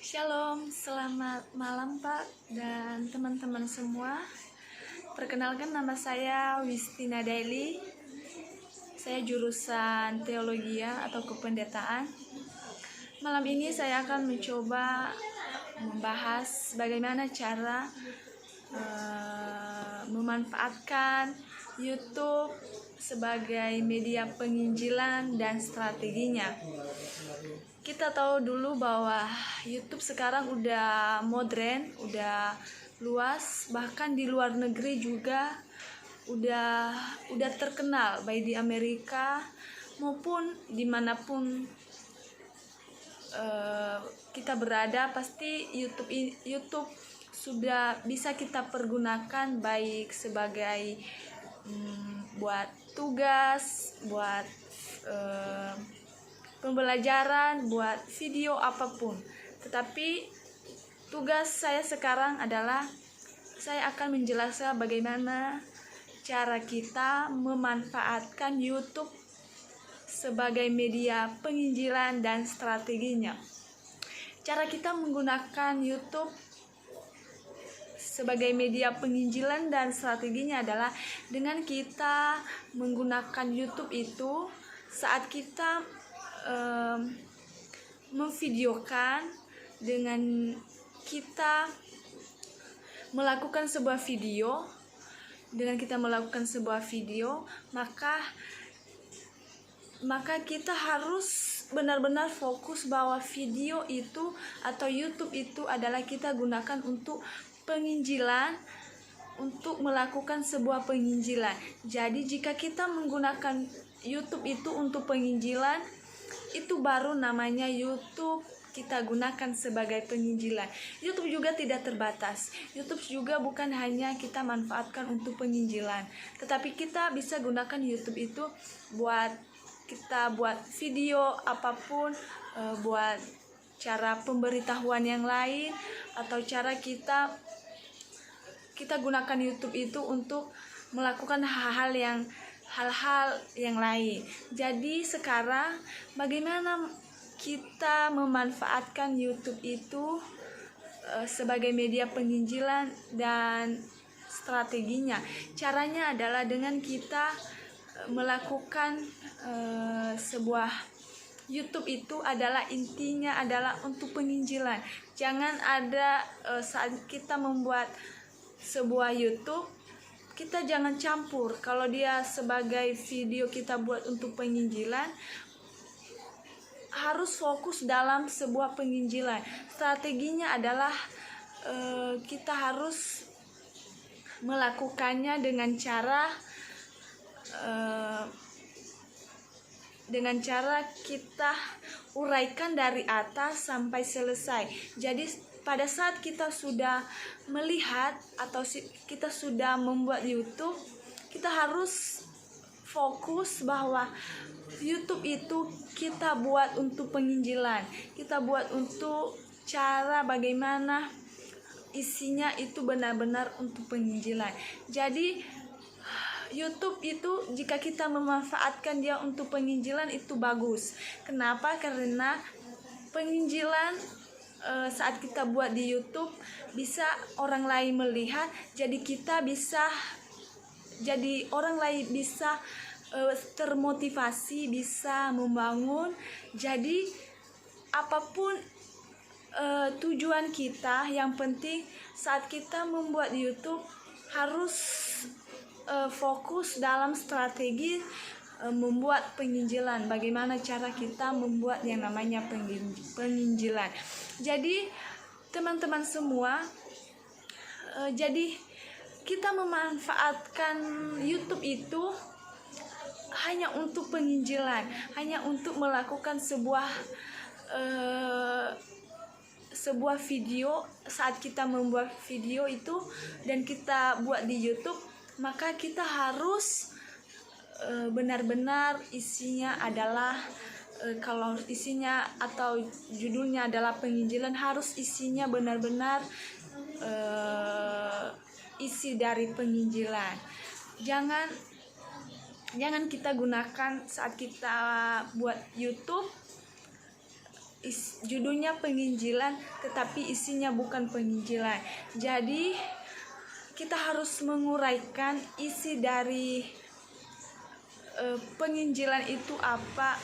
Shalom, selamat malam Pak dan teman-teman semua. Perkenalkan, nama saya Wistina Daily. Saya jurusan teologi atau kependetaan. Malam ini saya akan mencoba membahas bagaimana cara memanfaatkan YouTube sebagai media penginjilan dan strateginya. Kita tahu dulu bahwa YouTube sekarang udah modern, udah luas, bahkan di luar negeri juga udah terkenal, baik di Amerika maupun dimanapun kita berada. Pasti YouTube sudah bisa kita pergunakan, baik sebagai buat tugas, buat pembelajaran, buat video apapun. Tetapi tugas saya sekarang adalah saya akan menjelaskan bagaimana cara kita memanfaatkan YouTube sebagai media penginjilan dan strateginya. Cara kita menggunakan YouTube sebagai media penginjilan dan strateginya adalah dengan kita menggunakan YouTube itu saat kita memvideokan, dengan kita melakukan sebuah video, maka kita harus benar-benar fokus bahwa video itu atau YouTube itu adalah kita gunakan untuk penginjilan, untuk melakukan sebuah penginjilan. Jadi jika kita menggunakan YouTube itu untuk penginjilan, itu baru namanya YouTube kita gunakan sebagai penginjilan. YouTube juga tidak terbatas. YouTube juga bukan hanya kita manfaatkan untuk penginjilan, tetapi kita bisa gunakan YouTube itu buat kita buat video apapun, buat cara pemberitahuan yang lain, atau cara kita gunakan YouTube itu untuk melakukan hal-hal yang lain. Jadi sekarang bagaimana kita memanfaatkan YouTube itu sebagai media penginjilan dan strateginya? Caranya adalah dengan kita melakukan sebuah YouTube itu adalah intinya adalah untuk penginjilan. Jangan ada saat kita membuat sebuah YouTube, kita jangan campur. Kalau dia sebagai video kita buat untuk penginjilan, harus fokus dalam sebuah penginjilan. Strateginya adalah kita harus melakukannya dengan cara kita uraikan dari atas sampai selesai. Jadi pada saat kita sudah melihat atau kita sudah membuat YouTube, kita harus fokus bahwa YouTube itu kita buat untuk penginjilan, kita buat untuk cara bagaimana isinya itu benar-benar untuk penginjilan. Jadi YouTube itu jika kita memanfaatkan dia untuk penginjilan itu bagus. Kenapa? Karena penginjilan saat kita buat di YouTube bisa orang lain melihat, jadi orang lain bisa termotivasi, bisa membangun. Jadi apapun tujuan kita, yang penting saat kita membuat YouTube harus fokus dalam strategi membuat penginjilan. Bagaimana cara kita membuat yang namanya penginjilan. Jadi teman-teman semua, jadi kita memanfaatkan YouTube itu hanya untuk penginjilan, hanya untuk melakukan sebuah video. Saat kita membuat video itu dan kita buat di YouTube, maka kita harus benar-benar isinya adalah kalau isinya atau judulnya adalah penginjilan, harus isinya benar-benar isi dari penginjilan. Jangan kita gunakan saat kita buat YouTube judulnya penginjilan tetapi isinya bukan penginjilan. Jadi kita harus menguraikan isi dari penginjilan itu apa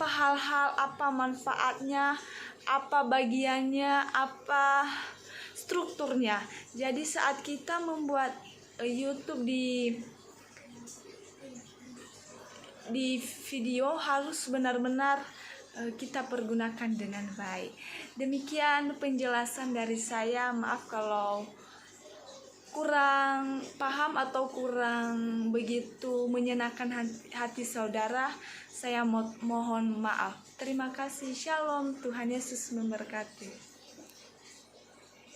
hal-hal, apa manfaatnya, apa bagiannya, apa strukturnya. Jadi saat kita membuat YouTube di video harus benar-benar kita pergunakan dengan baik. Demikian penjelasan dari saya. Maaf kalau kurang paham atau kurang begitu menyenangkan hati saudara. Saya mohon maaf. Terima kasih. Shalom. Tuhan Yesus memberkati.